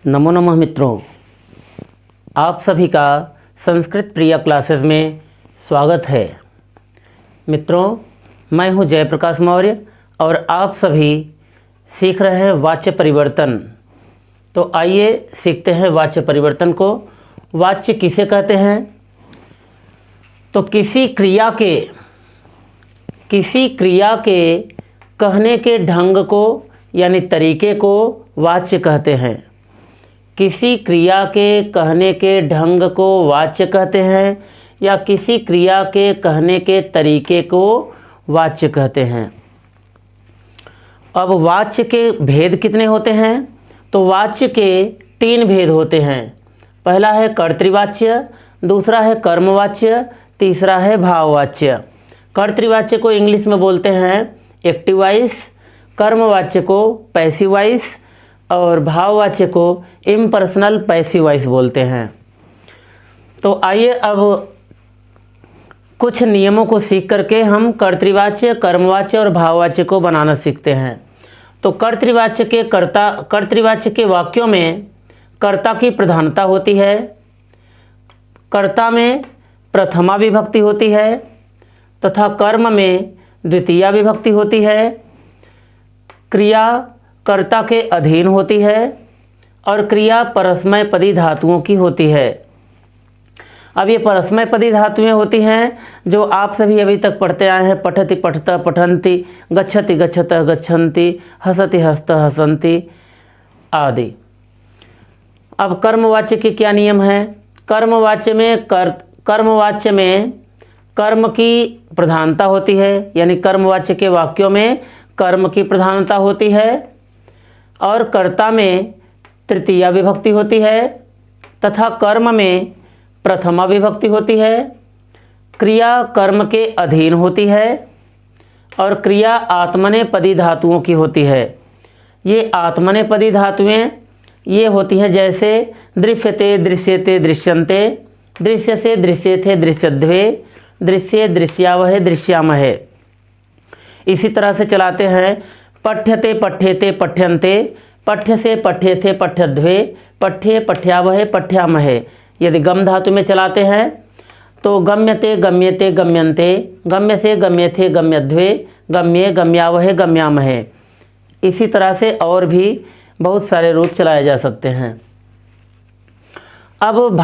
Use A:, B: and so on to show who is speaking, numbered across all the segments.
A: नमो नमः मित्रों, आप सभी का संस्कृत प्रिया क्लासेस में स्वागत है। मित्रों, मैं हूं जयप्रकाश मौर्य और आप सभी सीख रहे हैं वाच्य परिवर्तन। तो आइए सीखते हैं वाच्य परिवर्तन को। वाच्य किसे कहते हैं? तो किसी क्रिया के कहने के ढंग को यानी तरीके को वाच्य कहते हैं। किसी क्रिया के कहने के ढंग को वाच्य कहते हैं या किसी क्रिया के कहने के तरीके को वाच्य कहते हैं। अब वाच्य के भेद कितने होते हैं? तो वाच्य के 3 भेद होते हैं। पहला है कर्तृवाच्य, दूसरा है कर्मवाच्य, तीसरा है भाववाच्य। कर्तृवाच्य को इंग्लिश में बोलते हैं एक्टिव वॉइस, कर्मवाच्य को पैसिव वॉइस और भाववाच्य को इम्पर्सनल पैसिव वॉइस बोलते हैं। तो आइए अब कुछ नियमों को सीख करके हम कर्तृवाच्य, कर्मवाच्य और भाववाच्य को बनाना सीखते हैं। तो कर्तृवाच्य के वाक्यों में कर्ता की प्रधानता होती है, कर्ता में प्रथमा विभक्ति होती है तथा कर्म में द्वितीया विभक्ति होती है। क्रिया कर्ता के अधीन होती है और क्रिया परस्मैपदी धातुओं की होती है। अब ये परस्मैपदी धातुएं होती हैं जो आप सभी अभी तक पढ़ते आए हैं। पठति पठत पठन्ति, गच्छति गच्छत गच्छन्ति, हसति हस्त हसन्ति आदि। अब कर्मवाच्य के क्या नियम हैं? कर्मवाच्य में कर्म की प्रधानता होती है, यानी कर्मवाच्य के वाक्यों में कर्म की प्रधानता होती है और कर्ता में तृतीया विभक्ति होती है तथा कर्म में प्रथमा विभक्ति होती है। क्रिया कर्म के अधीन होती है और क्रिया आत्मनेपदी धातुओं की होती है। ये आत्मनेपदी धातुएं ये होती हैं जैसे दृश्यते दृश्यते दृश्यन्ते, दृश्यसे दृश्येथे दृश्यध्वे, दृश्ये दृश्यावहे दृश्यामहे। इसी तरह से चलाते हैं पठ्यते पठ्येते पठ्यन्ते, पठ्य से पठ्येथे पठ्यध्वे, पठ्ये पठ्यावहे पठ्यामहे। यदि गम धातु में चलाते हैं तो गम्यते गम्यते गम्यन्ते, गम्य से गम्येथे गम्यध्वे, गम्ये गम्यावहे गम्यामहे। इसी तरह से और भी बहुत सारे रूप चलाए जा सकते हैं। अब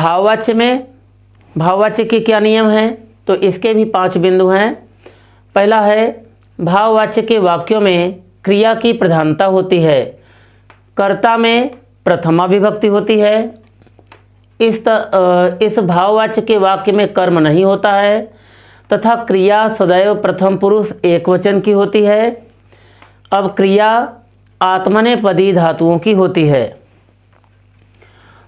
A: भाववाच्य के क्या नियम हैं? तो इसके भी 5 बिंदु हैं। पहला है भाववाच्य के वाक्यों में क्रिया की प्रधानता होती है, कर्ता में प्रथमा विभक्ति होती है। इस भाववाच्य के वाक्य में कर्म नहीं होता है तथा क्रिया सदैव प्रथम पुरुष एकवचन की होती है। अब क्रिया आत्मनेपदी धातुओं की होती है।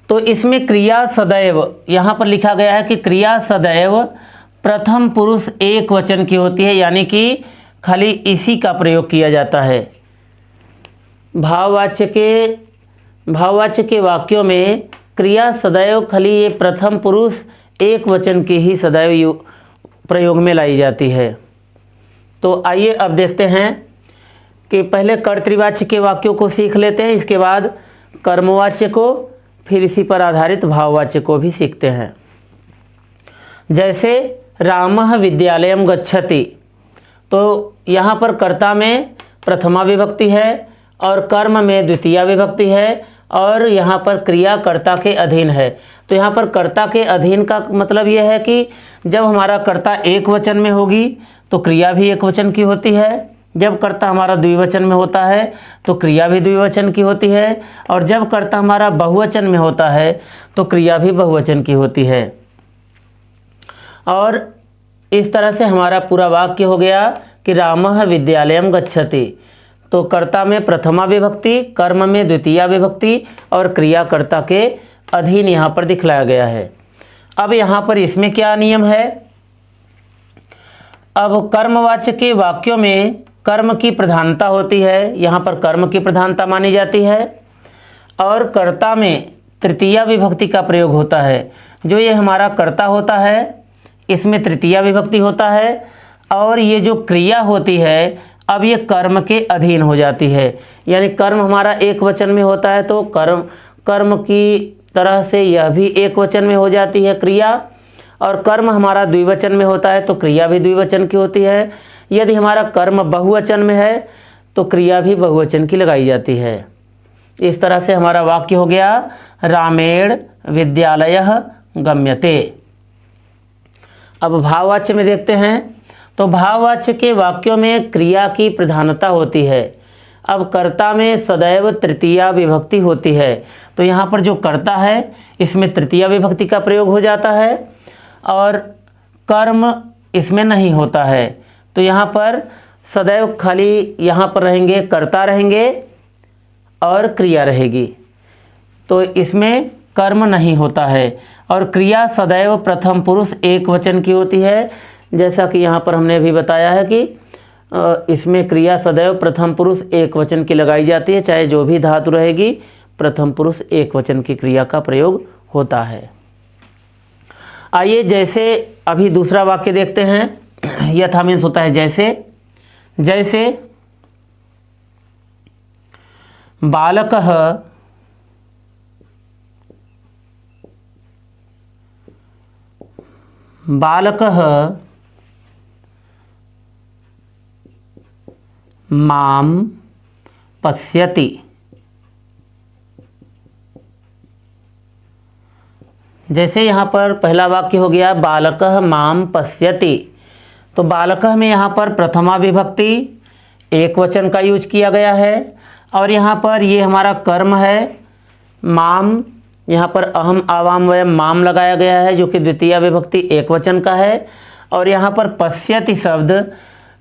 A: तो इसमें क्रिया सदैव, यहाँ पर लिखा गया है कि क्रिया सदैव प्रथम पुरुष एकवचन की होती है, यानी कि खाली इसी का प्रयोग किया जाता है। भाववाच्य के वाक्यों में क्रिया सदैव खाली ये प्रथम पुरुष एक वचन की ही सदैव प्रयोग में लाई जाती है। तो आइए अब देखते हैं कि पहले कर्तृवाच्य के वाक्यों को सीख लेते हैं, इसके बाद कर्मवाच्य को, फिर इसी पर आधारित भाववाच्य को भी सीखते हैं। जैसे रामः विद्यालयं गच्छति, तो यहाँ पर कर्ता में प्रथमा विभक्ति है और कर्म में द्वितीया विभक्ति है और यहाँ पर क्रिया कर्ता के अधीन है। तो यहाँ पर कर्ता के अधीन का मतलब यह है कि जब हमारा कर्ता एक वचन में होगी तो क्रिया भी एक वचन की होती है, जब कर्ता हमारा द्विवचन में होता है तो क्रिया भी द्विवचन की होती है, और जब कर्ता हमारा बहुवचन में होता है तो क्रिया भी बहुवचन की होती है। और इस तरह से हमारा पूरा वाक्य हो गया कि रामः विद्यालयं गच्छति। तो कर्ता में प्रथमा विभक्ति, कर्म में द्वितीया विभक्ति और क्रिया कर्ता के अधीन यहाँ पर दिखलाया गया है। अब यहाँ पर इसमें क्या नियम है? अब कर्मवाच्य के वाक्यों में कर्म की प्रधानता होती है, यहाँ पर कर्म की प्रधानता मानी जाती है और कर्ता में तृतीया विभक्ति का प्रयोग होता है। जो ये हमारा कर्ता होता है इसमें तृतीया विभक्ति होता है और ये जो क्रिया होती है अब ये कर्म के अधीन हो जाती है, यानी कर्म हमारा एक वचन में होता है तो कर्म की तरह से यह भी एक वचन में हो जाती है क्रिया, और कर्म हमारा द्विवचन में होता है तो क्रिया भी द्विवचन की होती है। यदि हमारा कर्म बहुवचन में है तो क्रिया भी बहुवचन की लगाई जाती है। इस तरह से हमारा वाक्य हो गया रामेण विद्यालयः गम्यते। अब भाववाच्य में देखते हैं तो भाववाच्य के वाक्यों में क्रिया की प्रधानता होती है। अब कर्ता में सदैव तृतीया विभक्ति होती है, तो यहाँ पर जो कर्ता है इसमें तृतीया विभक्ति का प्रयोग हो जाता है और कर्म इसमें नहीं होता है। तो यहाँ पर सदैव खाली यहाँ पर रहेंगे कर्ता रहेंगे और क्रिया रहेगी, तो इसमें कर्म नहीं होता है। और क्रिया सदैव प्रथम पुरुष एक वचन की होती है, जैसा कि यहाँ पर हमने अभी बताया है कि इसमें क्रिया सदैव प्रथम पुरुष एक वचन की लगाई जाती है, चाहे जो भी धातु रहेगी प्रथम पुरुष एक वचन की क्रिया का प्रयोग होता है। आइए जैसे अभी दूसरा वाक्य देखते हैं। यथा मीन्स होता है जैसे। जैसे बालकः मां पश्यति। जैसे यहाँ पर पहला वाक्य हो गया बालकः मां पश्यति, तो बालकः में यहाँ पर प्रथमा विभक्ति एक वचन का यूज किया गया है और यहाँ पर ये हमारा कर्म है माम, यहाँ पर अहम आवाम वयम माम लगाया गया है जो कि द्वितीय विभक्ति एक वचन का है। और यहाँ पर पश्यति शब्द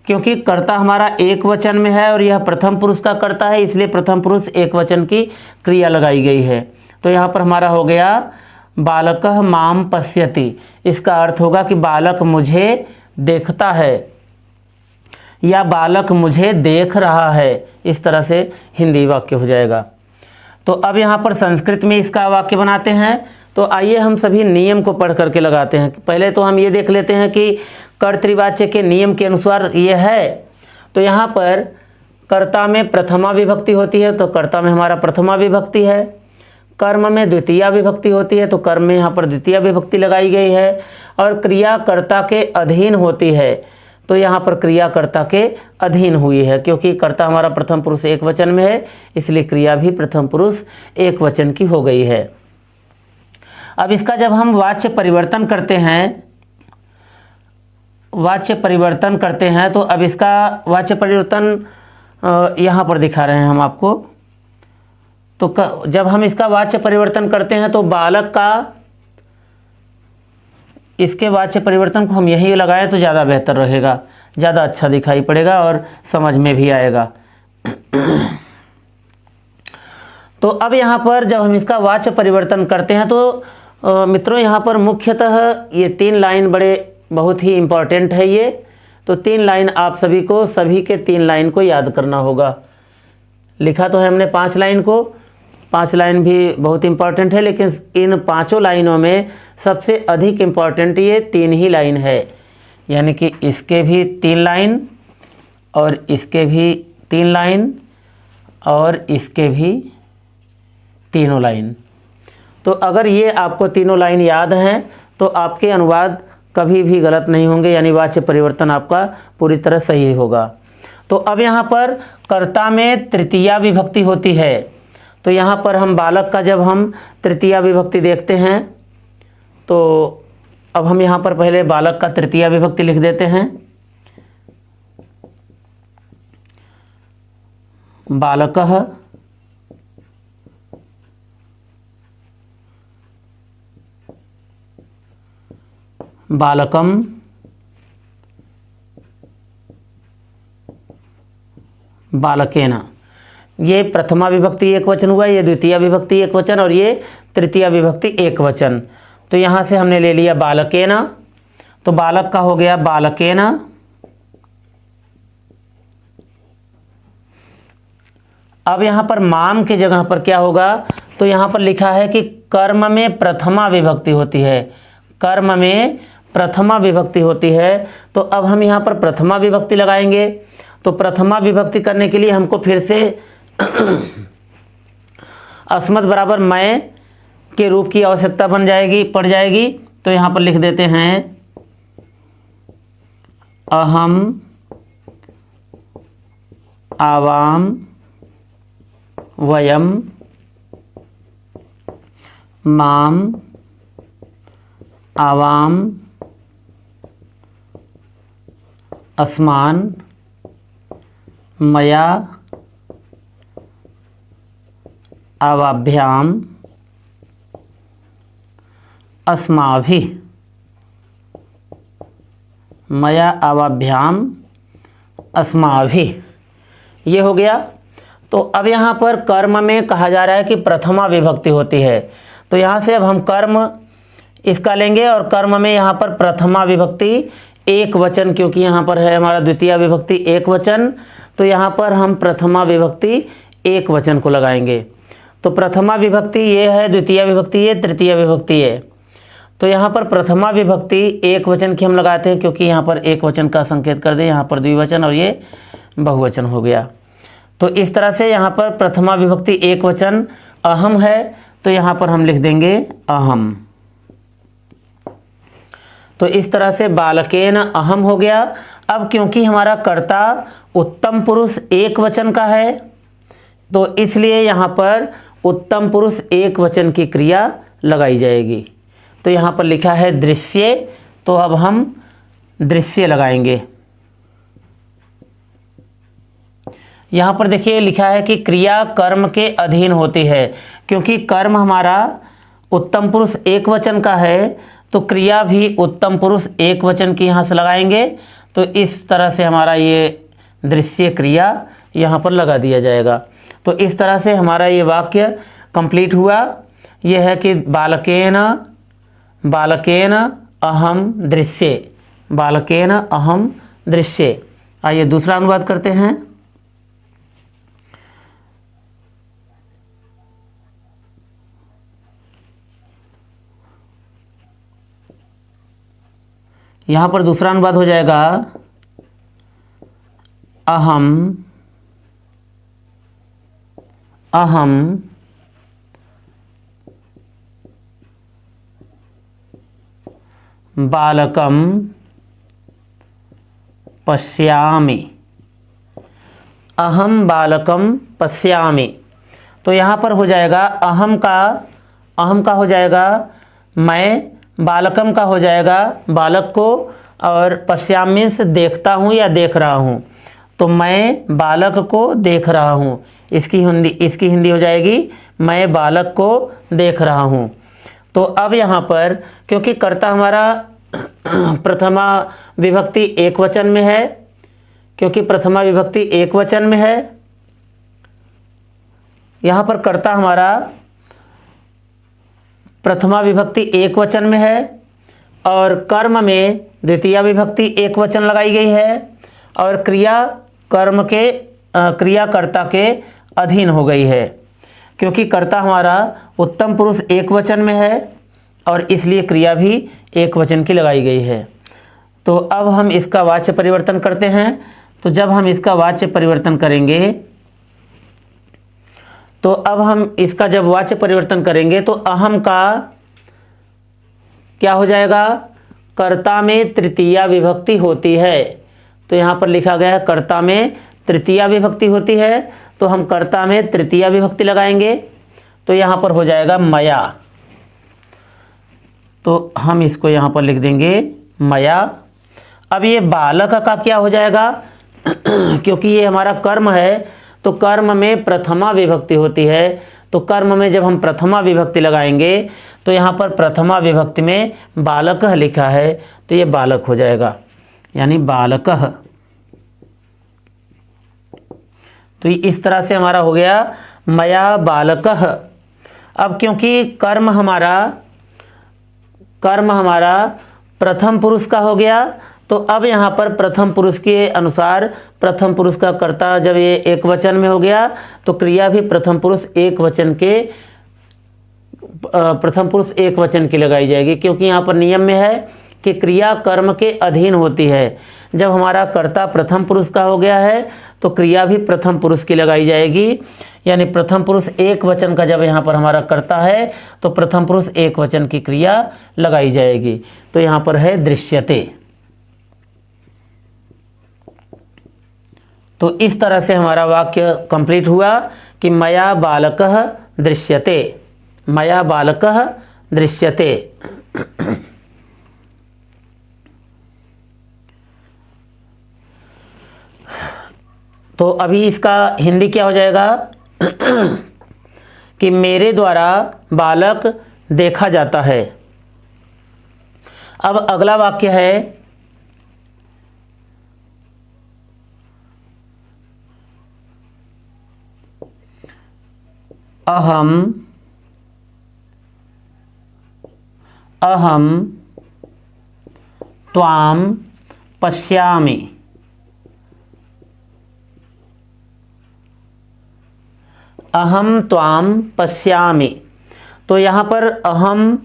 A: क्योंकि कर्ता हमारा एक वचन में है और यह प्रथम पुरुष का कर्ता है, इसलिए प्रथम पुरुष एक वचन की क्रिया लगाई गई है। तो यहाँ पर हमारा हो गया बालकः माम पश्यति। इसका अर्थ होगा कि बालक मुझे देखता है या बालक मुझे देख रहा है। इस तरह से हिंदी वाक्य हो जाएगा। तो अब यहाँ पर संस्कृत में इसका वाक्य बनाते हैं। तो आइए हम सभी नियम को पढ़ करके लगाते हैं। पहले तो हम ये देख लेते हैं कि कर्तृवाच्य के नियम के अनुसार ये है। तो यहाँ पर कर्ता में प्रथमा विभक्ति होती है, तो कर्ता में हमारा प्रथमा विभक्ति है। कर्म में द्वितीया विभक्ति होती है, तो कर्म में यहाँ पर द्वितीया विभक्ति लगाई गई है। और क्रिया कर्ता के अधीन होती है, तो यहाँ पर क्रिया कर्ता के अधीन हुई है क्योंकि कर्ता हमारा प्रथम पुरुष एक वचन में है, इसलिए क्रिया भी प्रथम पुरुष एक वचन की हो गई है। अब इसका जब हम वाच्य परिवर्तन करते हैं तो अब इसका वाच्य परिवर्तन यहाँ पर दिखा रहे हैं हम आपको। तो जब हम इसका वाच्य परिवर्तन करते हैं तो बालक का इसके वाच्य परिवर्तन को हम यहीं लगाएं तो ज़्यादा बेहतर रहेगा, ज़्यादा अच्छा दिखाई पड़ेगा और समझ में भी आएगा। तो अब यहाँ पर जब हम इसका वाच्य परिवर्तन करते हैं तो मित्रों यहाँ पर मुख्यतः ये 3 लाइन बहुत ही इम्पॉर्टेंट है ये। तो 3 लाइन आप सभी के 3 लाइन को याद करना होगा। लिखा तो है हमने 5 लाइन को, 5 लाइन भी बहुत इम्पॉर्टेंट है, लेकिन इन 5 लाइनों में सबसे अधिक इम्पॉर्टेंट ये 3 ही लाइन है। यानी कि इसके भी 3 लाइन और इसके भी 3 लाइन और इसके भी तीनों लाइन। तो अगर ये आपको तीनों लाइन याद हैं तो आपके अनुवाद कभी भी गलत नहीं होंगे, यानी वाच्य परिवर्तन आपका पूरी तरह सही होगा। तो अब यहाँ पर कर्ता में तृतीया विभक्ति होती है। तो यहाँ पर हम बालक का जब हम तृतीया विभक्ति देखते हैं तो अब हम यहाँ पर पहले बालक का तृतीया विभक्ति लिख देते हैं। बालकः बालकम बालकेन। ये प्रथमा विभक्ति एक वचन हुआ, ये द्वितीय विभक्ति एक वचन और ये तृतीय विभक्ति एक वचन। तो यहाँ से हमने ले लिया बालकेन, तो बालक का हो गया बालकेन। अब यहाँ पर माम के जगह पर क्या होगा, तो यहाँ पर लिखा है कि कर्म में प्रथमा विभक्ति होती है। कर्म में प्रथमा विभक्ति होती है, तो अब हम यहाँ पर प्रथमा विभक्ति लगाएंगे। तो प्रथमा विभक्ति करने के लिए हमको फिर से अस्मत् बराबर मैं के रूप की आवश्यकता पड़ जाएगी। तो यहाँ पर लिख देते हैं अहम, आवाम, वयम, माम, आवाम, अस्मान, मया, आवाभ्याम, अस्माभिः, मया, आवाभ्याम, अस्माभिः। ये हो गया। तो अब यहाँ पर कर्म में कहा जा रहा है कि प्रथमा विभक्ति होती है। तो यहाँ से अब हम कर्म इसका लेंगे और कर्म में यहाँ पर प्रथमा विभक्ति एक वचन, क्योंकि यहाँ पर है हमारा द्वितीय विभक्ति एक वचन, तो यहाँ पर हम प्रथमा विभक्ति एक वचन को लगाएंगे। तो प्रथमा विभक्ति ये है, द्वितीय विभक्ति ये, तृतीय विभक्ति है। तो यहाँ पर प्रथमा विभक्ति एक वचन की हम लगाते हैं, क्योंकि यहाँ पर एक वचन का संकेत कर दें, यहाँ पर द्विवचन और ये बहुवचन हो गया। तो इस तरह से यहाँ पर प्रथमा विभक्ति एक वचन अहम है, तो यहाँ पर हम लिख देंगे अहम। तो इस तरह से बालकेन अहम हो गया। अब क्योंकि हमारा कर्ता उत्तम पुरुष एक वचन का है, तो इसलिए यहाँ पर उत्तम पुरुष एक वचन की क्रिया लगाई जाएगी। तो यहाँ पर लिखा है दृश्य, तो अब हम दृश्य लगाएंगे। यहाँ पर देखिए लिखा है कि क्रिया कर्म के अधीन होती है। क्योंकि कर्म हमारा उत्तम पुरुष एक वचन का है, तो क्रिया भी उत्तम पुरुष एक वचन की यहाँ से लगाएंगे। तो इस तरह से हमारा ये दृश्य क्रिया यहाँ पर लगा दिया जाएगा। तो इस तरह से हमारा ये वाक्य कंप्लीट हुआ। यह है कि बालकेन अहम दृश्य, बालकेन अहम दृश्य। आइए दूसरा अनुवाद करते हैं। यहाँ पर दूसरा अनुवाद हो जाएगा अहम बालकम पश्यामि, अहम बालकम पश्यामि। तो यहाँ पर हो जाएगा अहम का हो जाएगा मैं, बालकम का हो जाएगा बालक को, और पश्यामि से देखता हूँ या देख रहा हूँ। तो मैं बालक को देख रहा हूँ, इसकी हिंदी हो जाएगी मैं बालक को देख रहा हूँ। तो अब यहाँ पर क्योंकि कर्ता हमारा प्रथमा विभक्ति एक वचन में है, क्योंकि प्रथमा विभक्ति एक वचन में है, यहाँ पर कर्ता हमारा प्रथमा विभक्ति एक वचन में है और कर्म में द्वितीय विभक्ति एक वचन लगाई गई है, और क्रिया कर्म के क्रियाकर्ता के अधीन हो गई है। क्योंकि कर्ता हमारा उत्तम पुरुष एक वचन में है और इसलिए क्रिया भी एक वचन की लगाई गई है। तो अब हम इसका वाच्य परिवर्तन करते हैं। तो जब हम इसका वाच्य परिवर्तन करेंगे, तो अब हम इसका जब वाच्य परिवर्तन करेंगे तो अहम का क्या हो जाएगा, कर्ता में तृतीया विभक्ति होती है। तो यहाँ पर लिखा गया है कर्ता में तृतीया विभक्ति होती है, तो हम कर्ता में तृतीया विभक्ति लगाएंगे। तो यहाँ पर हो जाएगा मया, तो हम इसको यहाँ पर लिख देंगे मया। अब ये बालक का क्या हो जाएगा क्योंकि ये हमारा कर्म है, तो कर्म में प्रथमा विभक्ति होती है। तो कर्म में जब हम प्रथमा विभक्ति लगाएंगे तो यहाँ पर प्रथमा विभक्ति में बालक लिखा है, तो ये बालक हो जाएगा, यानी बालक। तो इस तरह से हमारा हो गया मया बालक। अब क्योंकि कर्म हमारा प्रथम पुरुष का हो गया, तो अब यहाँ पर प्रथम पुरुष के अनुसार प्रथम पुरुष का कर्ता जब ये एक वचन में हो गया, तो क्रिया भी प्रथम पुरुष एक वचन की लगाई जाएगी। क्योंकि यहाँ पर नियम में है कि क्रिया कर्म के अधीन होती है। जब हमारा कर्ता प्रथम पुरुष का हो गया है तो क्रिया भी प्रथम पुरुष की लगाई जाएगी, यानी प्रथम पुरुष एक वचन का जब यहाँ पर हमारा कर्ता है तो प्रथम पुरुष एक वचन की क्रिया लगाई जाएगी। तो यहाँ पर है दृश्यते। तो इस तरह से हमारा वाक्य कंप्लीट हुआ कि मया बालकः दृश्यते, मया बालकः दृश्यते। तो अभी इसका हिंदी क्या हो जाएगा कि मेरे द्वारा बालक देखा जाता है। अब अगला वाक्य है अहम त्वाम पश्यामि। अहम त्वाम पश्यामि। तो यहाँ पर अहम,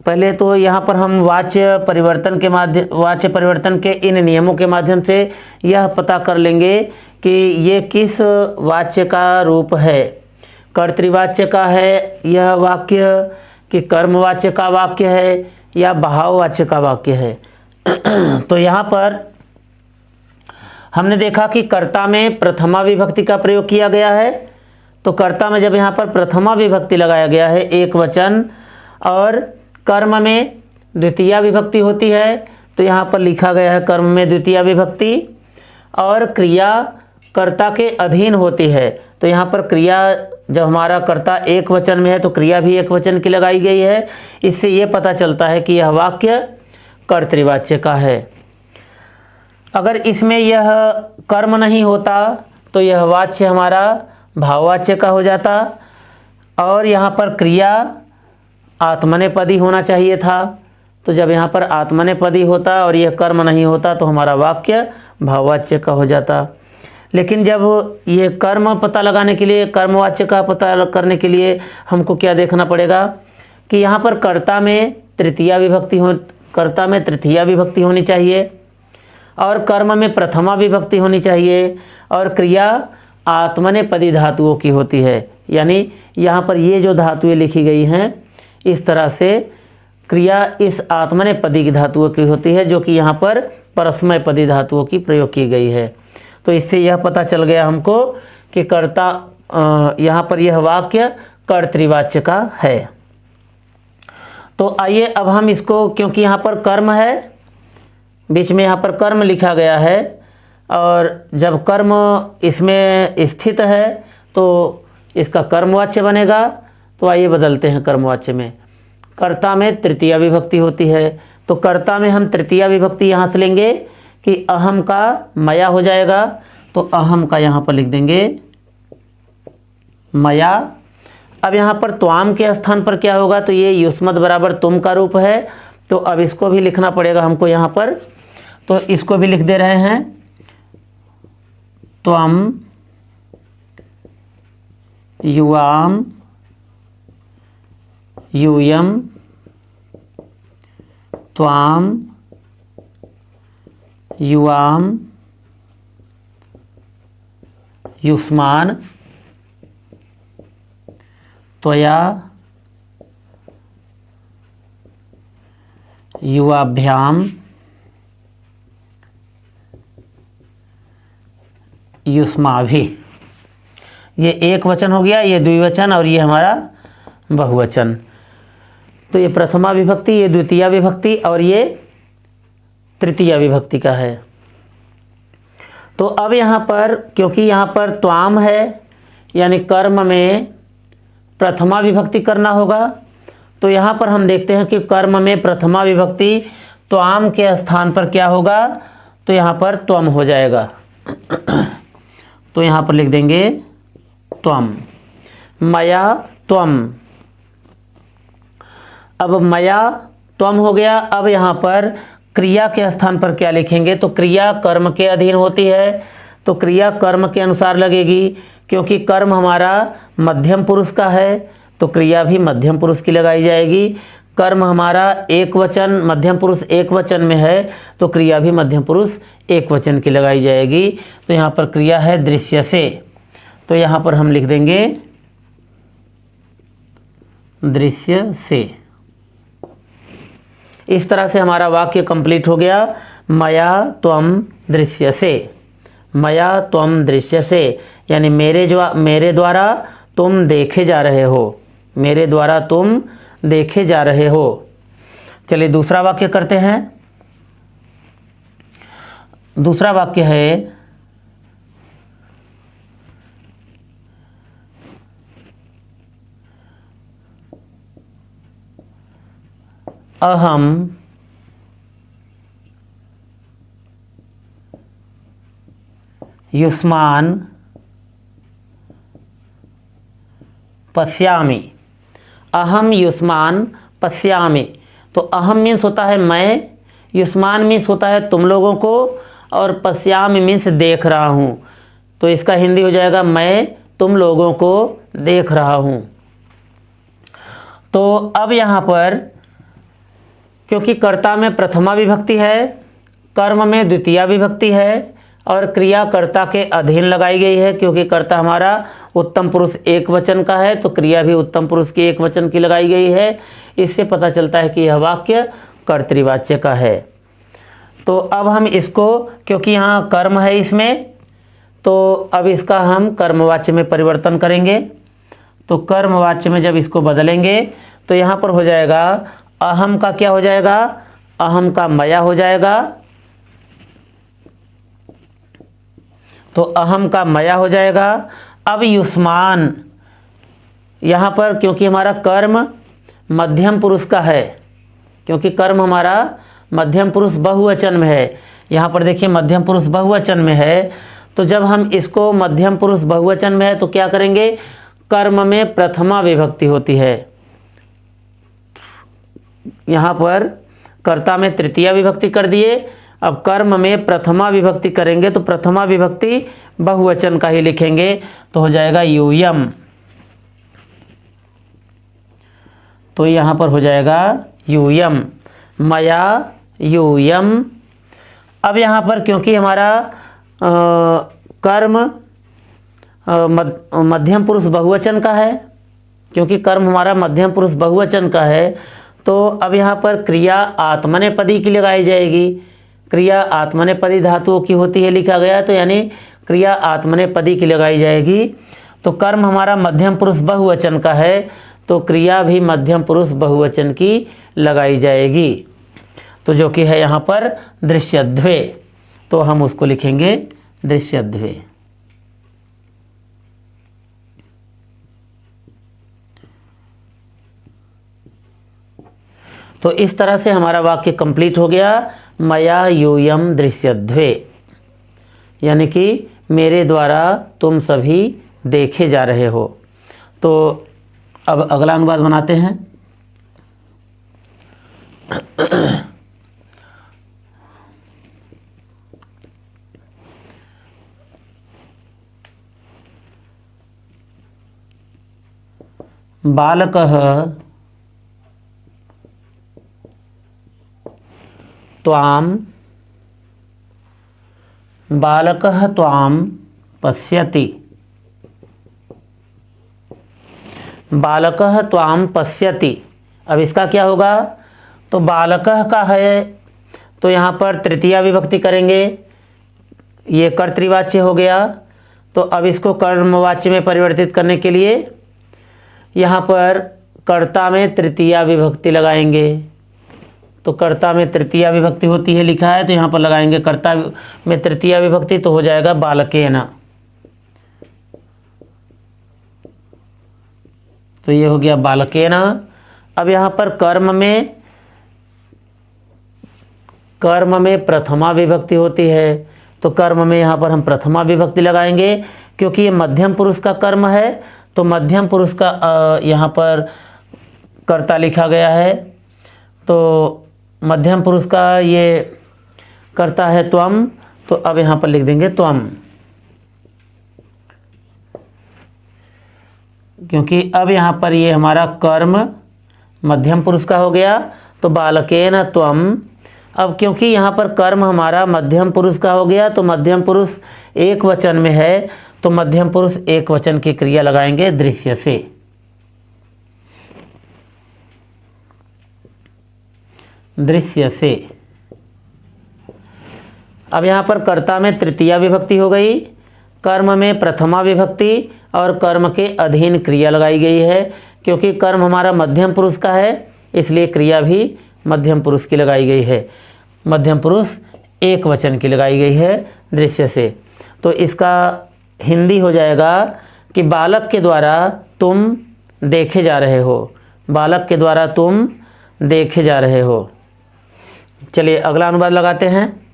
A: पहले तो यहाँ पर हम वाच्य परिवर्तन के इन नियमों के माध्यम से यह पता कर लेंगे कि ये किस वाच्य का रूप है। कर्तृवाच्य का है यह वाक्य कि कर्मवाच्य का वाक्य है या भाववाच्य का वाक्य है। तो यहाँ पर हमने देखा कि कर्ता में प्रथमा विभक्ति का प्रयोग किया गया है। तो कर्ता में जब यहाँ पर प्रथमा विभक्ति लगाया गया है एक वचन, और कर्म में द्वितीया विभक्ति होती है, तो यहाँ पर लिखा गया है कर्म में द्वितीया विभक्ति, और क्रिया कर्ता के अधीन होती है। तो यहाँ पर क्रिया जब हमारा कर्ता एक वचन में है तो क्रिया भी एक वचन की लगाई गई है। इससे ये पता चलता है कि यह वाक्य कर्तृवाच्य का है। अगर इसमें यह कर्म नहीं होता तो यह वाच्य हमारा भाववाच्य का हो जाता, और यहाँ पर क्रिया आत्मनेपदी होना चाहिए था। तो जब यहाँ पर आत्मनेपदी होता और यह कर्म नहीं होता तो हमारा वाक्य भाववाच्य का हो जाता। लेकिन जब ये कर्म पता लगाने के लिए, कर्मवाच्य का पता करने के लिए हमको क्या देखना पड़ेगा कि यहाँ पर कर्ता में तृतीया विभक्ति होनी चाहिए, और कर्म में प्रथमा विभक्ति होनी चाहिए, और क्रिया आत्मनेपदी धातुओं की होती है। यानी यहाँ पर ये जो धातुएं लिखी गई हैं इस तरह से क्रिया इस आत्मनेपदी की धातुओं की होती है, जो कि यहाँ पर परस्मैपदी धातुओं की प्रयोग की गई है। तो इससे यह पता चल गया हमको कि कर्ता यहाँ पर यह वाक्य कर्तृवाच्य का है। तो आइए अब हम इसको, क्योंकि यहाँ पर कर्म है, बीच में यहाँ पर कर्म लिखा गया है, और जब कर्म इसमें स्थित है तो इसका कर्मवाच्य बनेगा। तो आइए बदलते हैं कर्मवाच्य में। कर्ता में तृतीया विभक्ति होती है, तो कर्ता में हम तृतीया विभक्ति यहाँ से लेंगे कि अहम का मया हो जाएगा। तो अहम का यहाँ पर लिख देंगे मया। अब यहाँ पर त्वाम के स्थान पर क्या होगा, तो ये युष्मत बराबर तुम का रूप है, तो अब इसको भी लिखना पड़ेगा हमको यहाँ पर। तो इसको भी लिख दे रहे हैं त्वम युवाम यूयम त्वाम युवाम युष्मान त्वया युवाभ्याम युष्माभि। ये एक वचन हो गया, ये द्विवचन, और ये हमारा बहुवचन। तो ये प्रथमा विभक्ति, ये द्वितीया विभक्ति, और ये तृतीया विभक्ति का है। तो अब यहाँ पर, क्योंकि यहाँ पर त्वाम है यानी कर्म में प्रथमा विभक्ति करना होगा, तो यहाँ पर हम देखते हैं कि कर्म में प्रथमा विभक्ति त्वाम के स्थान पर क्या होगा, तो यहाँ पर त्वम हो जाएगा। तो यहाँ पर लिख देंगे त्वम, मया त्वम। अब मया त्वम हो गया। अब यहाँ पर क्रिया के स्थान पर क्या लिखेंगे, तो क्रिया कर्म के अधीन होती है, तो क्रिया कर्म के अनुसार लगेगी। क्योंकि कर्म हमारा मध्यम पुरुष का है तो क्रिया भी मध्यम पुरुष की लगाई जाएगी। कर्म हमारा एक वचन मध्यम पुरुष एक वचन में है तो क्रिया भी मध्यम पुरुष एक वचन की लगाई जाएगी। तो यहाँ पर क्रिया है दृश्य से, तो यहाँ पर हम लिख देंगे दृश्य से। इस तरह से हमारा वाक्य कंप्लीट हो गया। मया त्वम दृश्य से, मया त्वम दृश्य से, यानी मेरे द्वारा तुम देखे जा रहे हो, मेरे द्वारा तुम देखे जा रहे हो। चलिए दूसरा वाक्य करते हैं। दूसरा वाक्य है अहम युष्मान पश्यामि। अहम युष्मान पश्यामि, तो अहम मीन्स होता है मैं, युष्मान मीन्स होता है तुम लोगों को, और पश्यामि मीन्स देख रहा हूँ। तो इसका हिंदी हो जाएगा मैं तुम लोगों को देख रहा हूँ। तो अब यहाँ पर क्योंकि कर्ता में प्रथमा विभक्ति है, कर्म में द्वितीया विभक्ति है, और क्रिया कर्ता के अधीन लगाई गई है, क्योंकि कर्ता हमारा उत्तम पुरुष एक वचन का है तो क्रिया भी उत्तम पुरुष की एक वचन की लगाई गई है। इससे पता चलता है कि यह वाक्य कर्तृवाच्य का है। तो अब हम इसको, क्योंकि यहाँ कर्म है इसमें, तो अब इसका हम कर्मवाच्य में परिवर्तन करेंगे। तो कर्मवाच्य में जब इसको बदलेंगे तो यहाँ पर हो जाएगा अहम का क्या हो जाएगा, अहम का मया हो जाएगा। तो अहम का मया हो जाएगा। अब युष्मान, यहाँ पर क्योंकि हमारा कर्म मध्यम पुरुष का है, क्योंकि कर्म हमारा मध्यम पुरुष बहुवचन में है, यहाँ पर देखिए मध्यम पुरुष बहुवचन में है, तो जब हम इसको मध्यम पुरुष बहुवचन में है तो क्या करेंगे, कर्म में प्रथमा विभक्ति होती है। यहाँ पर कर्ता में तृतीया विभक्ति कर दिए, अब कर्म में प्रथमा विभक्ति करेंगे तो प्रथमा विभक्ति बहुवचन का ही लिखेंगे, तो हो जाएगा यूयम। तो यहाँ पर हो जाएगा यूयम, मया यूयम। अब यहाँ पर क्योंकि हमारा कर्म मध्यम पुरुष बहुवचन का है, क्योंकि कर्म हमारा मध्यम पुरुष बहुवचन का है, तो अब यहाँ पर क्रिया आत्मनेपदी की लगाई जाएगी। क्रिया आत्मनेपदी धातुओं की होती है लिखा गया, तो यानी क्रिया आत्मनेपदी की लगाई जाएगी। तो कर्म हमारा मध्यम पुरुष बहुवचन का है तो क्रिया भी मध्यम पुरुष बहुवचन की लगाई जाएगी, तो जो कि है यहाँ पर दृश्यध्वे, तो हम उसको लिखेंगे दृश्यध्वे। तो इस तरह से हमारा वाक्य कंप्लीट हो गया। मया यूयम दृश्यध्वे, यानी कि मेरे द्वारा तुम सभी देखे जा रहे हो। तो अब अगला अनुवाद बनाते हैं। बालकः त्वां बालकः त्वां पश्यति, बालकः त्वां पश्यति। अब इसका क्या होगा, तो बालकः का है तो यहाँ पर तृतीया विभक्ति करेंगे, ये कर्तृवाच्य हो गया। तो अब इसको कर्मवाच्य में परिवर्तित करने के लिए यहाँ पर कर्ता में तृतीया विभक्ति लगाएंगे। तो कर्ता में तृतीया विभक्ति होती है लिखा है, तो यहाँ पर लगाएंगे कर्ता में तृतीया विभक्ति, तो हो जाएगा बालकेन। तो ये हो गया बालकेन। अब यहाँ पर कर्म में प्रथमा विभक्ति होती है, तो कर्म में यहाँ पर हम प्रथमा विभक्ति लगाएंगे, क्योंकि ये मध्यम पुरुष का कर्म है तो मध्यम पुरुष का यहाँ पर कर्ता लिखा गया है। तो मध्यम पुरुष का ये कर्ता है त्वम, तो अब यहाँ पर लिख देंगे त्वम, क्योंकि अब यहाँ पर ये हमारा कर्म मध्यम पुरुष का हो गया, तो बालकेन त्वम। अब क्योंकि यहाँ पर कर्म हमारा मध्यम पुरुष का हो गया, तो मध्यम पुरुष एक वचन में है, तो मध्यम पुरुष एक वचन की क्रिया लगाएंगे दृश्य से। दृश्य से। अब यहाँ पर कर्ता में तृतीया विभक्ति हो गई, कर्म में प्रथमा विभक्ति और कर्म के अधीन क्रिया लगाई गई है। क्योंकि कर्म हमारा मध्यम पुरुष का है, इसलिए क्रिया भी मध्यम पुरुष की लगाई गई है। मध्यम पुरुष एक वचन की लगाई गई है दृश्य से। तो इसका हिंदी हो जाएगा कि बालक के द्वारा तुम देखे जा रहे हो। बालक के द्वारा तुम देखे जा रहे हो। चलिए अगला अनुवाद लगाते हैं।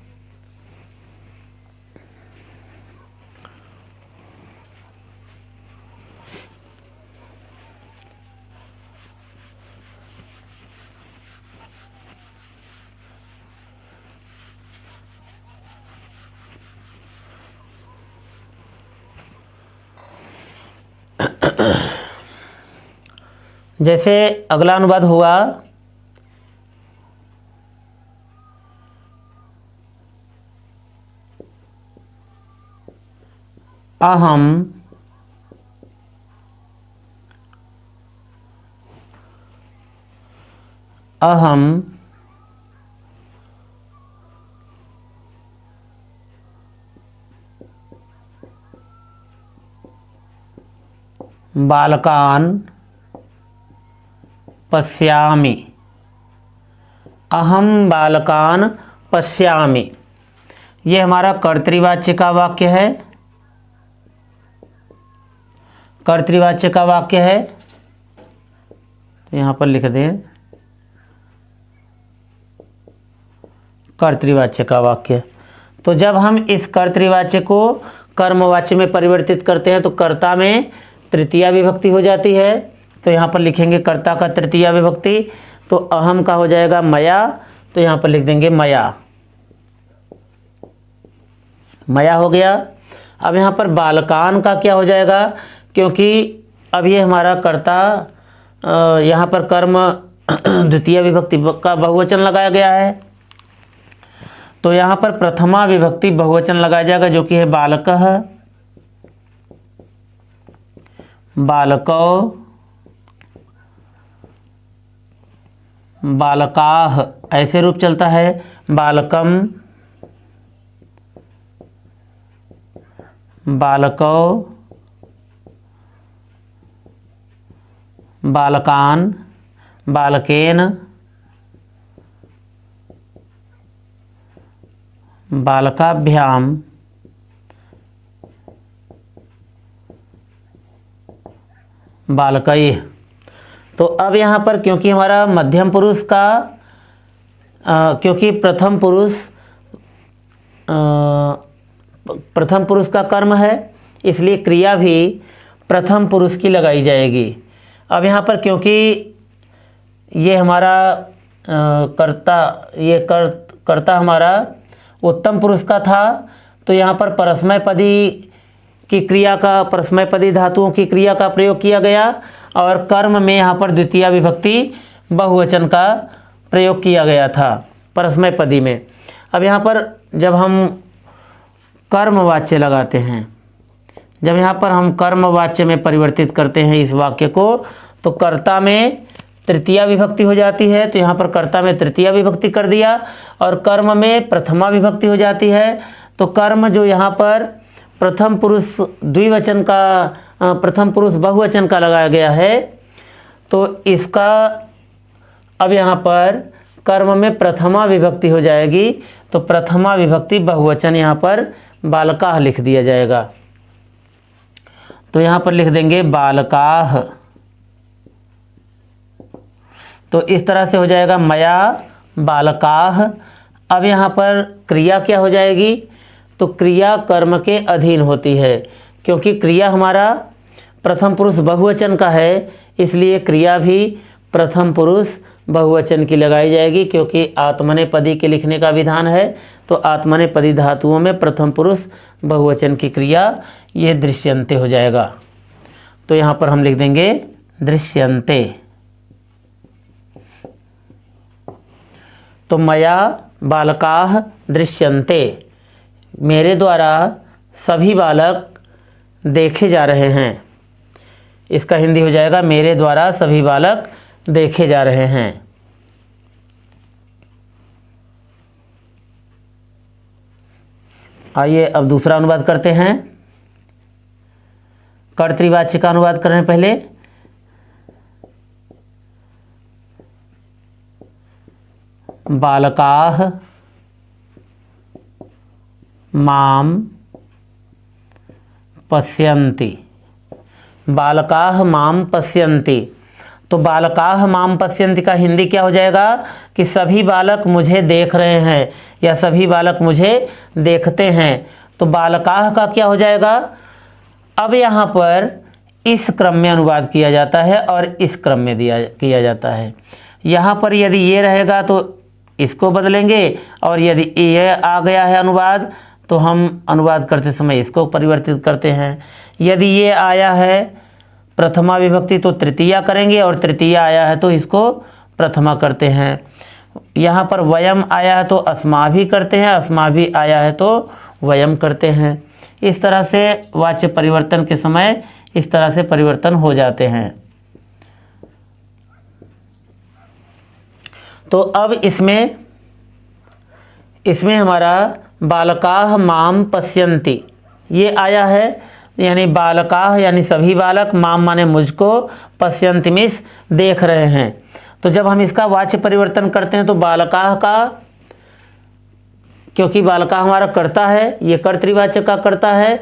A: जैसे अगला अनुवाद हुआ, अहम अहम बालकान पश्यामि। अहम बालकान पश्यामि, ये हमारा कर्तृवाच्य का वाक्य है। कर्तृवाच्य का वाक्य है, तो यहाँ पर लिख दें कर्तृवाच्य का वाक्य। तो जब हम इस कर्तृवाच्य को कर्मवाच्य में परिवर्तित करते हैं तो कर्ता में तृतीया विभक्ति हो जाती है। तो यहाँ पर लिखेंगे कर्ता का तृतीया विभक्ति, तो अहम का हो जाएगा मया, तो यहाँ पर लिख देंगे मया। मया हो गया। अब यहाँ पर बालकान का क्या हो जाएगा, क्योंकि अब ये हमारा कर्ता यहाँ पर कर्म द्वितीय विभक्ति का बहुवचन लगाया गया है, तो यहाँ पर प्रथमा विभक्ति बहुवचन लगाया जाएगा, जो कि है बालकः, बालकौ, बालकाः, ऐसे रूप चलता है। बालकम, बालकौ, बालकान, बालकेन, बालकाभ्याम, बालकैः। तो अब यहाँ पर क्योंकि हमारा मध्यम पुरुष का क्योंकि प्रथम पुरुष का कर्म है, इसलिए क्रिया भी प्रथम पुरुष की लगाई जाएगी। अब यहाँ पर क्योंकि ये हमारा कर्ता हमारा उत्तम पुरुष का था, तो यहाँ पर परस्मैपदी की क्रिया का, परस्मैपदी धातुओं की क्रिया का प्रयोग किया गया, और कर्म में यहाँ पर द्वितीया विभक्ति बहुवचन का प्रयोग किया गया था परस्मैपदी में। अब यहाँ पर जब हम कर्मवाच्य लगाते हैं, जब यहाँ पर हम कर्मवाच्य में परिवर्तित करते हैं इस वाक्य को, तो कर्ता में तृतीया विभक्ति हो जाती है, तो यहाँ पर कर्ता में तृतीया विभक्ति कर दिया, और कर्म में प्रथमा विभक्ति हो जाती है। तो कर्म जो यहाँ पर प्रथम पुरुष द्विवचन का, प्रथम पुरुष बहुवचन का लगाया गया है, तो इसका अब यहाँ पर कर्म में प्रथमा विभक्ति हो जाएगी, तो प्रथमा विभक्ति बहुवचन यहाँ पर बालकाः लिख दिया जाएगा। तो यहाँ पर लिख देंगे बालकाः। तो इस तरह से हो जाएगा मया बालकाः। अब यहाँ पर क्रिया क्या हो जाएगी, तो क्रिया कर्म के अधीन होती है। क्योंकि क्रिया हमारा प्रथम पुरुष बहुवचन का है, इसलिए क्रिया भी प्रथम पुरुष बहुवचन की लगाई जाएगी। क्योंकि आत्मनेपदी के लिखने का विधान है, तो आत्मनेपदी धातुओं में प्रथम पुरुष बहुवचन की क्रिया ये दृश्यन्ते हो जाएगा। तो यहाँ पर हम लिख देंगे दृश्यन्ते। तो मया बालकाः दृश्यन्ते, मेरे द्वारा सभी बालक देखे जा रहे हैं। इसका हिंदी हो जाएगा मेरे द्वारा सभी बालक देखे जा रहे हैं। आइए अब दूसरा अनुवाद करते हैं। कर्तृवाच्य का अनुवाद कर रहे हैं पहले। बालकाः मां पश्यन्ति, बालकाः मां पश्यन्ति। तो बालकाः मां पश्यन्ति का हिंदी क्या हो जाएगा कि सभी बालक मुझे देख रहे हैं या सभी बालक मुझे देखते हैं। तो बालकाः का क्या हो जाएगा, अब यहाँ पर इस क्रम में अनुवाद किया जाता है और इस क्रम में किया जाता है। यहाँ पर यदि ये रहेगा तो इसको बदलेंगे और यदि ये आ गया है अनुवाद तो हम अनुवाद करते समय इसको परिवर्तित करते हैं। यदि ये आया है प्रथमा विभक्ति तो तृतीया करेंगे और तृतीया आया है तो इसको प्रथमा करते हैं। यहाँ पर वयम आया है तो अस्माभि करते हैं, अस्माभि आया है तो वयम करते हैं। इस तरह से वाच्य परिवर्तन के समय इस तरह से परिवर्तन हो जाते हैं। तो अब इसमें हमारा बालकाः मां पश्यन्ति ये आया है, यानी बालकाः यानी सभी बालक, मां माने मुझको, पश्यन्ति मिस देख रहे हैं। तो जब हम इसका वाच्य परिवर्तन करते हैं तो बालकाः का, क्योंकि बालकाः हमारा कर्ता है, ये कर्तृवाच्य का कर्ता है,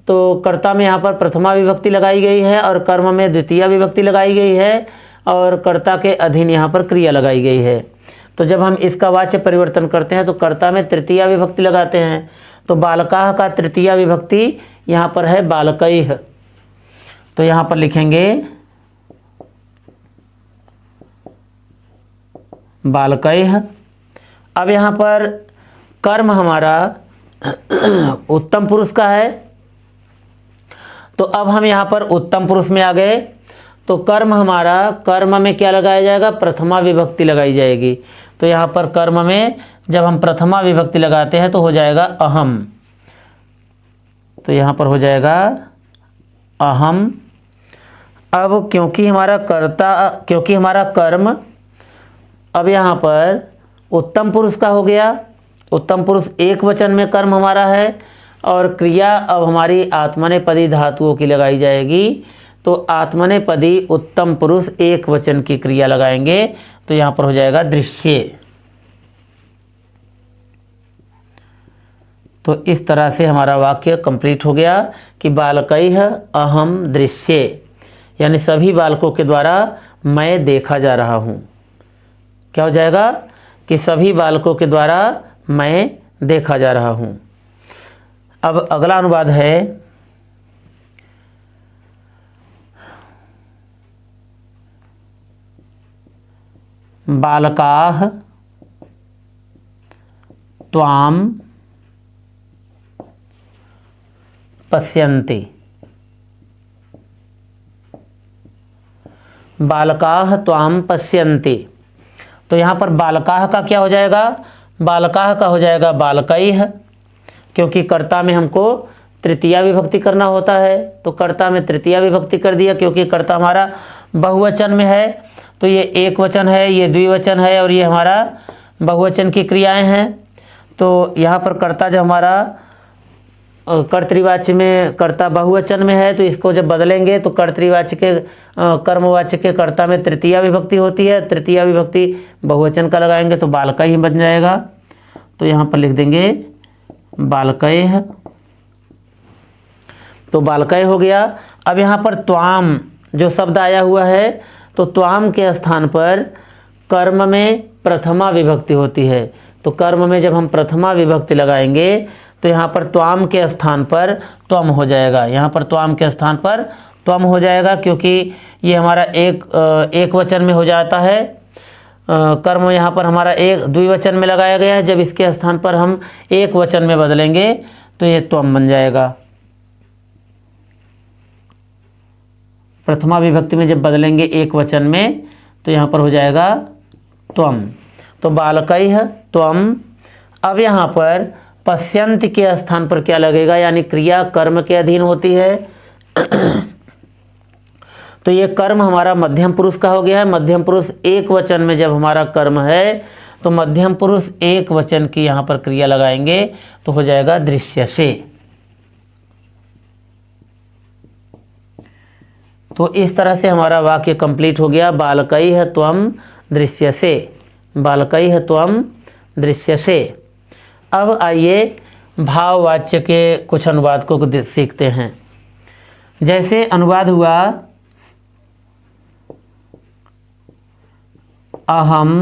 A: तो कर्ता में यहाँ पर प्रथमा विभक्ति लगाई गई है और कर्म में द्वितीया विभक्ति लगाई गई है और कर्ता के अधीन यहाँ पर क्रिया लगाई गई है। तो जब हम इसका वाच्य परिवर्तन करते हैं तो कर्ता में तृतीया विभक्ति लगाते हैं। तो बालकाः का तृतीया विभक्ति यहाँ पर है बालकैः। तो यहाँ पर लिखेंगे बालकैः। अब यहाँ पर कर्म हमारा उत्तम पुरुष का है, तो अब हम यहाँ पर उत्तम पुरुष में आ गए। तो कर्म हमारा, कर्म में क्या लगाया जाएगा, प्रथमा विभक्ति लगाई जाएगी। तो यहाँ पर कर्म में जब हम प्रथमा विभक्ति लगाते हैं तो हो जाएगा अहम। तो यहाँ पर हो जाएगा अहम। अब क्योंकि हमारा कर्म अब यहाँ पर उत्तम पुरुष का हो गया, उत्तम पुरुष एक वचन में कर्म हमारा है और क्रिया अब हमारी आत्मनेपदी धातुओं की लगाई जाएगी। तो आत्मनेपदी उत्तम पुरुष एक वचन की क्रिया लगाएंगे तो यहाँ पर हो जाएगा दृश्ये। तो इस तरह से हमारा वाक्य कंप्लीट हो गया कि बालकैः अहम दृश्ये, यानी सभी बालकों के द्वारा मैं देखा जा रहा हूँ। क्या हो जाएगा कि सभी बालकों के द्वारा मैं देखा जा रहा हूँ। अब अगला अनुवाद है बालकाः त्वां पश्यन्ति, बालकाः त्वां पश्यन्ति। तो यहाँ पर बालकाः का क्या हो जाएगा, बालकाः का हो जाएगा बालकैः, क्योंकि कर्ता में हमको तृतीया विभक्ति करना होता है। तो कर्ता में तृतीया विभक्ति कर दिया, क्योंकि कर्ता हमारा बहुवचन में है। तो ये एक वचन है, ये द्विवचन है और ये हमारा बहुवचन की क्रियाएं हैं। तो यहाँ पर कर्ता जब हमारा कर्तृवाच्य में कर्ता बहुवचन में है तो इसको जब बदलेंगे तो कर्तृवाच्य के कर्मवाच्य के कर्ता में तृतीया विभक्ति होती है, तृतीया विभक्ति बहुवचन का लगाएंगे तो बालका ही बन जाएगा। तो यहाँ पर लिख देंगे बालकैः। तो बालकैः हो गया। अब यहाँ पर त्वाम जो शब्द आया हुआ है तो त्वाम के स्थान पर कर्म में प्रथमा विभक्ति होती है। तो कर्म में जब हम प्रथमा विभक्ति लगाएंगे तो यहाँ पर त्वाम के स्थान पर त्वम हो जाएगा। यहाँ पर त्वाम के स्थान पर त्वम हो जाएगा, क्योंकि ये हमारा एक वचन में हो जाता है। कर्म यहाँ पर हमारा एक द्विवचन में लगाया गया है। जब इसके स्थान पर हम एक वचन में बदलेंगे तो ये त्वम बन जाएगा। प्रथमा विभक्ति में जब बदलेंगे एक वचन में तो यहाँ पर हो जाएगा त्वम। तो बालकैः त्वम। अब यहाँ पर पश्यन्ति के स्थान पर क्या लगेगा, यानी क्रिया कर्म के अधीन होती है। तो ये कर्म हमारा मध्यम पुरुष का हो गया है। मध्यम पुरुष एक वचन में जब हमारा कर्म है तो मध्यम पुरुष एक वचन की यहाँ पर क्रिया लगाएंगे तो हो जाएगा दृश्यसे। तो इस तरह से हमारा वाक्य कंप्लीट हो गया। बालकैः त्वम दृश्यसे, बालकैः त्वम दृश्यसे। अब आइए भाववाच्य के कुछ अनुवाद को सीखते हैं। जैसे अनुवाद हुआ अहम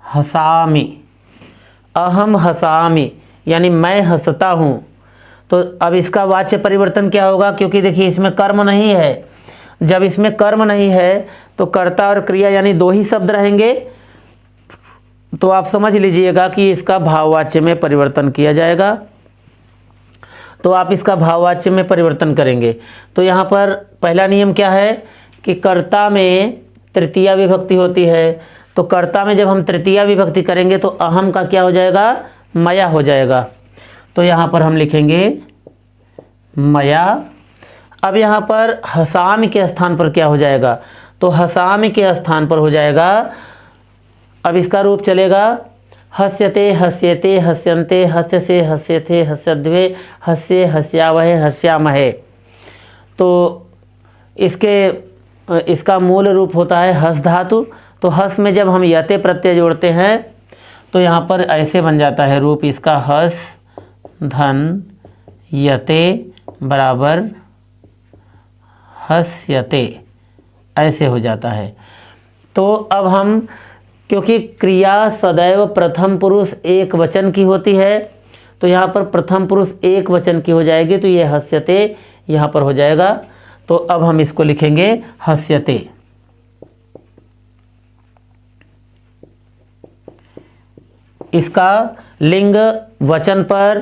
A: हसामि, अहम हसामि यानी मैं हंसता हूँ। तो अब इसका वाच्य परिवर्तन क्या होगा, क्योंकि देखिए इसमें कर्म नहीं है। जब इसमें कर्म नहीं है तो कर्ता और क्रिया यानी दो ही शब्द रहेंगे। तो आप समझ लीजिएगा कि इसका भाववाच्य में परिवर्तन किया जाएगा। तो आप इसका भाववाच्य में परिवर्तन करेंगे। तो यहाँ पर पहला नियम क्या है कि कर्ता में तृतीया विभक्ति होती है। तो कर्ता में जब हम तृतीया विभक्ति करेंगे तो अहम का क्या हो जाएगा, मया हो जाएगा। तो यहाँ पर हम लिखेंगे मया। अब यहाँ पर हसाम के स्थान पर क्या हो जाएगा, तो हसाम के स्थान पर हो जाएगा, अब इसका रूप चलेगा हस्यते हस्यते हस्यन्ते हस्यसे हस्यथे हस्यद्वे हस्ये हस्यावहे हस्यामहे। तो इसका मूल रूप होता है हस धातु। तो हस में जब हम यते प्रत्यय जोड़ते हैं तो यहाँ पर ऐसे बन जाता है रूप इसका, हस धन यते बराबर हस्यते, ऐसे हो जाता है। तो अब हम, क्योंकि क्रिया सदैव प्रथम पुरुष एक वचन की होती है, तो यहाँ पर प्रथम पुरुष एक वचन की हो जाएगी। तो ये हस्यते यहाँ पर हो जाएगा। तो अब हम इसको लिखेंगे हस्यते। इसका लिंग वचन पर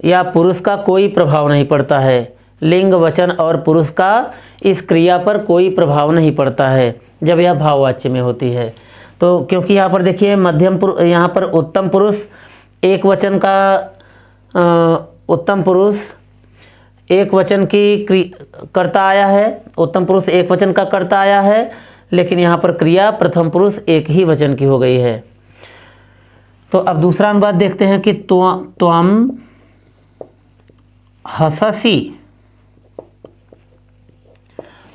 A: या पुरुष का कोई प्रभाव नहीं पड़ता है। लिंग वचन और पुरुष का इस क्रिया पर कोई प्रभाव नहीं पड़ता है जब यह भाववाच्य में होती है। तो क्योंकि यहाँ पर देखिए मध्यम पुरुष, यहाँ पर उत्तम पुरुष एक वचन का, उत्तम पुरुष एक वचन की कर्ता आया है, उत्तम पुरुष एक वचन का कर्ता आया है, लेकिन यहाँ पर क्रिया प्रथम पुरुष एक ही वचन की हो गई है। तो अब दूसरा अनुवाद देखते हैं कि त्वम हससी,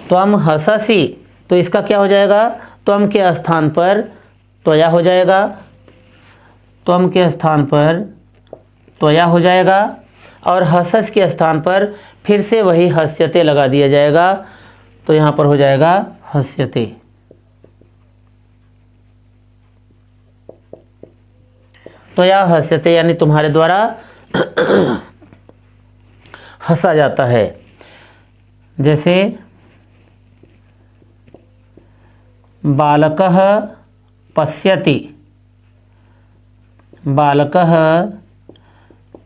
A: त्वम हससी। तो इसका क्या हो जाएगा, त्वम के स्थान पर त्वया हो जाएगा, त्वम के स्थान पर त्वया हो जाएगा, और हसस के स्थान पर फिर से वही हस्यते लगा दिया जाएगा। तो यहाँ पर हो जाएगा हस्यते। त्वया हस्यते यानी तुम्हारे द्वारा हंसा जाता है। जैसे बालकः पश्यति, बालकः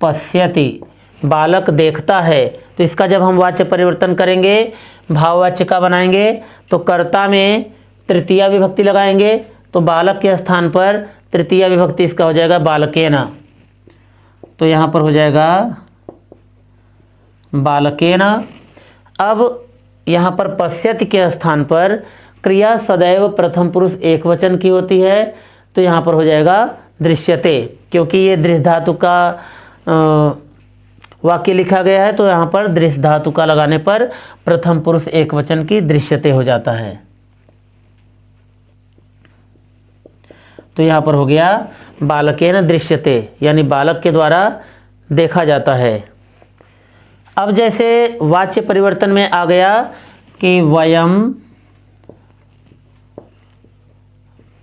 A: पश्यति, बालक देखता है। तो इसका जब हम वाच्य परिवर्तन करेंगे, भाववाच्य का बनाएंगे, तो कर्ता में तृतीया विभक्ति लगाएंगे। तो बालक के स्थान पर तृतीया विभक्ति इसका हो जाएगा बालकेन। तो यहाँ पर हो जाएगा बालकेन। अब यहाँ पर पश्यति के स्थान पर क्रिया सदैव प्रथम पुरुष एक वचन की होती है। तो यहाँ पर हो जाएगा दृश्यते, क्योंकि ये दृश्य धातु का वाक्य लिखा गया है। तो यहाँ पर दृश्य धातु का लगाने पर प्रथम पुरुष एक वचन की दृश्यते हो जाता है। तो यहाँ पर हो गया बालकेन दृश्यते, यानी बालक के द्वारा देखा जाता है। अब जैसे वाच्य परिवर्तन में आ गया कि वयम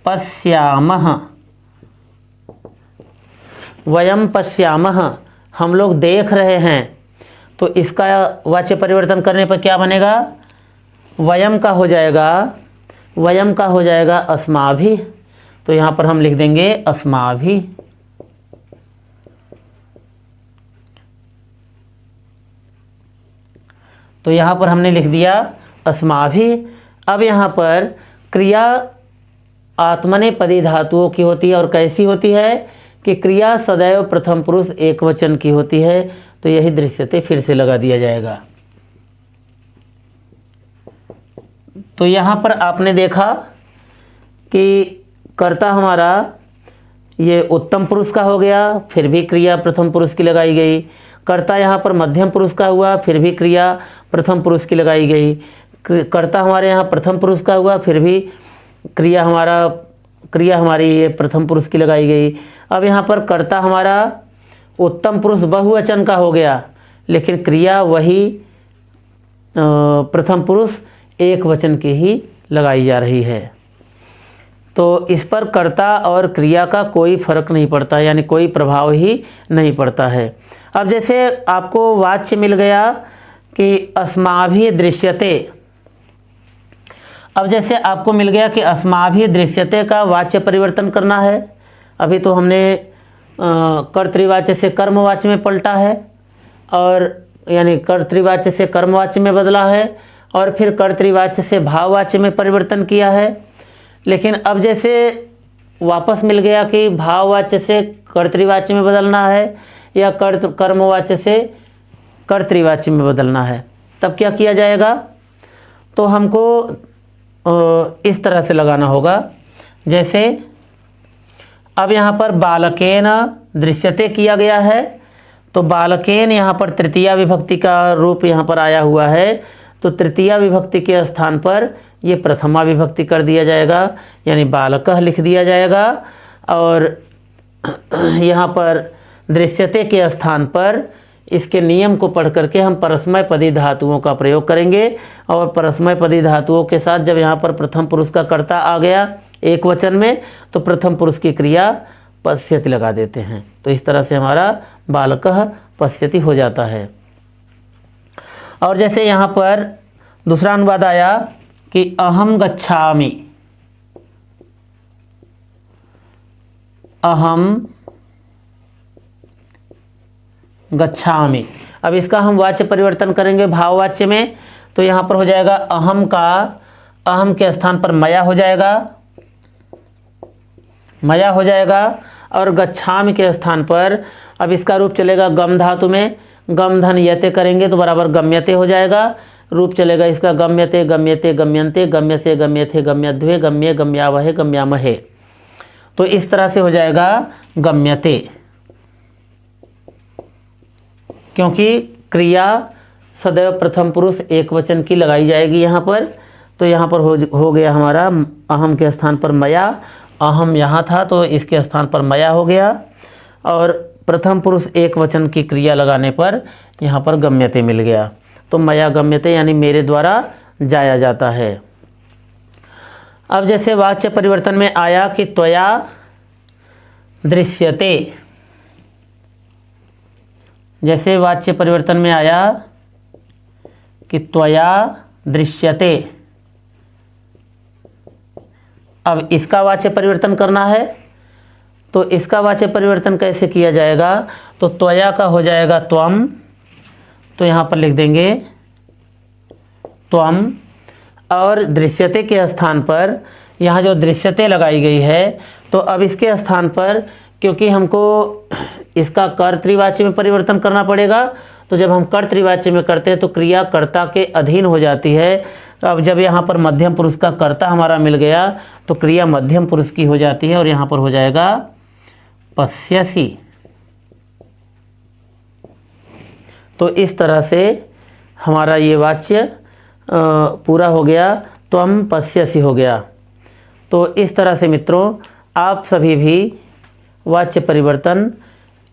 A: पश्यामः, वयम पश्यामः हम लोग देख रहे हैं। तो इसका वाच्य परिवर्तन करने पर क्या बनेगा, वयम का हो जाएगा, वयम का हो जाएगा अस्माभिः। तो यहाँ पर हम लिख देंगे अस्माभिः। तो यहाँ पर हमने लिख दिया अस्माभिः। अब यहाँ पर क्रिया आत्मनेपदी धातुओं की होती है और कैसी होती है कि क्रिया सदैव प्रथम पुरुष एक वचन की होती है। तो यही दृश्यते फिर से लगा दिया जाएगा। तो यहाँ पर आपने देखा कि कर्ता हमारा ये उत्तम पुरुष का हो गया, फिर भी क्रिया प्रथम पुरुष की लगाई गई। कर्ता यहाँ पर मध्यम पुरुष का हुआ, फिर भी क्रिया प्रथम पुरुष की लगाई गई। कर्ता हमारे यहाँ प्रथम पुरुष का हुआ, फिर भी क्रिया हमारी ये प्रथम पुरुष की लगाई गई। अब यहाँ पर कर्ता हमारा उत्तम पुरुष बहुवचन का हो गया, लेकिन क्रिया वही प्रथम पुरुष एक वचन की ही लगाई जा रही है। तो इस पर कर्ता और क्रिया का कोई फर्क नहीं पड़ता, यानी कोई प्रभाव ही नहीं पड़ता है। अब जैसे आपको वाच्य मिल गया कि अस्माभिः दृश्यते। अब जैसे आपको मिल गया कि अस्माभिः दृश्यते का वाच्य परिवर्तन करना है। अभी तो हमने कर्तृवाच्य से कर्मवाच्य में पलटा है, और यानी कर्तृवाच्य से कर्मवाच्य में बदला है, और फिर कर्तृवाच्य से भाववाच्य में परिवर्तन किया है। लेकिन अब जैसे वापस मिल गया कि भाववाच्य से कर्तृवाच्य में बदलना है या कर्मवाच्य से कर्तृवाच्य में बदलना है, तब क्या किया जाएगा? तो हमको इस तरह से लगाना होगा। जैसे अब यहाँ पर बालकेन दृश्यते किया गया है, तो बालकेन यहाँ पर तृतीया विभक्ति का रूप यहाँ पर आया हुआ है, तो तृतीया विभक्ति के स्थान पर ये प्रथमा विभक्ति कर दिया जाएगा, यानी बालकः लिख दिया जाएगा। और यहाँ पर दृश्यते के स्थान पर इसके नियम को पढ़ करके हम परस्मैपदी धातुओं का प्रयोग करेंगे, और परस्मैपदी धातुओं के साथ जब यहाँ पर प्रथम पुरुष का कर्ता आ गया एक वचन में, तो प्रथम पुरुष की क्रिया पश्यति लगा देते हैं। तो इस तरह से हमारा बालकः पश्यति हो जाता है। और जैसे यहाँ पर दूसरा अनुवाद आया कि अहम गच्छामि, अहम गच्छामि। अब इसका हम वाच्य परिवर्तन करेंगे भाववाच्य में, तो यहाँ पर हो जाएगा अहम का, अहम के स्थान पर मया हो जाएगा, मया हो जाएगा। और गच्छामि के स्थान पर अब इसका रूप चलेगा गम धातु में, गम धन यते करेंगे तो बराबर गम्यते हो जाएगा। रूप चलेगा इसका गम्यते गम्यते गम्यन्ते, गम्य से गम्यथे गम्यध्वे, गम्ये गम्यावहे गम्यामहे। तो इस तरह से हो जाएगा गम्यते, क्योंकि क्रिया सदैव प्रथम पुरुष एक वचन की लगाई जाएगी यहाँ पर। तो यहाँ पर हो गया हमारा अहम के स्थान पर मया, अहम यहाँ था तो इसके स्थान पर मया हो गया, और प्रथम पुरुष एक वचन की क्रिया लगाने पर यहाँ पर गम्यते मिल गया। तो मया गम्यते यानी मेरे द्वारा जाया जाता है। अब जैसे वाच्य परिवर्तन में आया कि त्वया दृश्यते, जैसे वाच्य परिवर्तन में आया कि त्वया दृश्यते, अब इसका वाच्य परिवर्तन करना है। तो इसका वाच्य परिवर्तन कैसे किया जाएगा? तो त्वया का हो जाएगा त्वम, तो यहाँ पर लिख देंगे त्वम, और दृश्यते के स्थान पर यहाँ जो दृश्यते लगाई गई है, तो अब इसके स्थान पर क्योंकि हमको इसका कर्तृवाच्य में परिवर्तन करना पड़ेगा, तो जब हम कर्तृवाच्य में करते हैं तो क्रिया कर्ता के अधीन हो जाती है। अब जब यहाँ पर मध्यम पुरुष का कर्ता हमारा मिल गया तो क्रिया मध्यम पुरुष की हो जाती है, और यहाँ पर हो जाएगा पश्यसि। तो इस तरह से हमारा ये वाच्य पूरा हो गया, त्वम पश्यसि हो गया। तो इस तरह से मित्रों आप सभी भी वाच्य परिवर्तन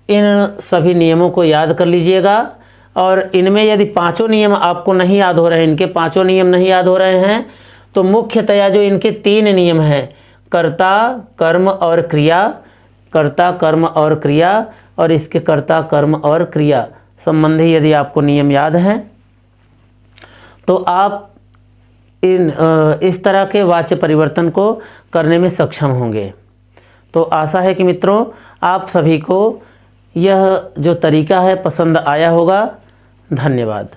A: इन सभी नियमों को याद कर लीजिएगा, और इनमें यदि पांचों नियम आपको नहीं याद हो रहे हैं, इनके पांचों नियम नहीं याद हो रहे हैं, तो मुख्यतया जो इनके तीन नियम हैं, कर्ता कर्म और क्रिया, कर्ता कर्म और क्रिया, और इसके कर्ता कर्म और क्रिया संबंधी यदि आपको नियम याद हैं तो आप इस तरह के वाच्य परिवर्तन को करने में सक्षम होंगे। तो आशा है कि मित्रों आप सभी को यह जो तरीका है पसंद आया होगा। धन्यवाद।